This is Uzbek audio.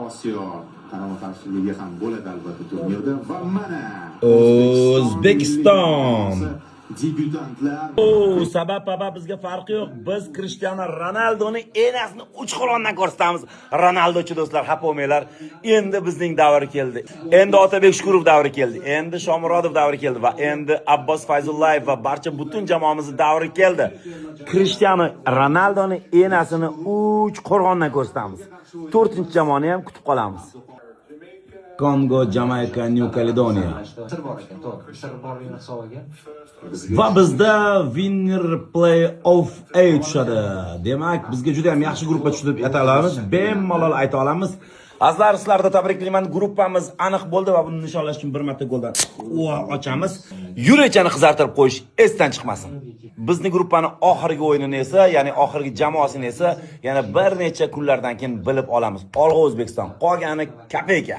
Osiyo qarama-qarshiligi ham bo'ladi albatta turnirda va mana O'zbekiston debyutantlar sabab bizga farqi yo'q. Biz Cristiano Ronaldoni enasini uch qo'londan ko'rsatamiz. Ronaldochi do'stlar, xafa bo'lmanglar. Endi bizning davr keldi. Endi Otabek Shukurov davri keldi. Endi Shomurodov davri keldi va endi Abbos Fayzullayev va barcha butun jamoamizning davri keldi. Cristiano Ronaldoni enasini uch qo'londan ko'rsatamiz. 4-jamoani ham kutib qolamiz. Kongo, Jamayka, New Caledoniya. Sir bor ekan, to'g'ri. Sir borligini hisobiga. Va bizda winner play of 8 tushadi. Demak, bizga juda ham yaxshi guruhga tushdi deb aytamiz. Bemalol ayta olamiz. Azizlar, sizlarga tabriklayman. Gruppamiz aniq bo'ldi va buni nishonlash uchun bir marta goldan ochamiz. Yurechani qizartirib qo'yish esdan chiqmasin. Bizning gruppani oxirgi o'yinini esa, ya'ni oxirgi jamoasini esa yana bir necha kunlardan keyin bilib olamiz. Olg'a O'zbekiston, qolgani kapeka.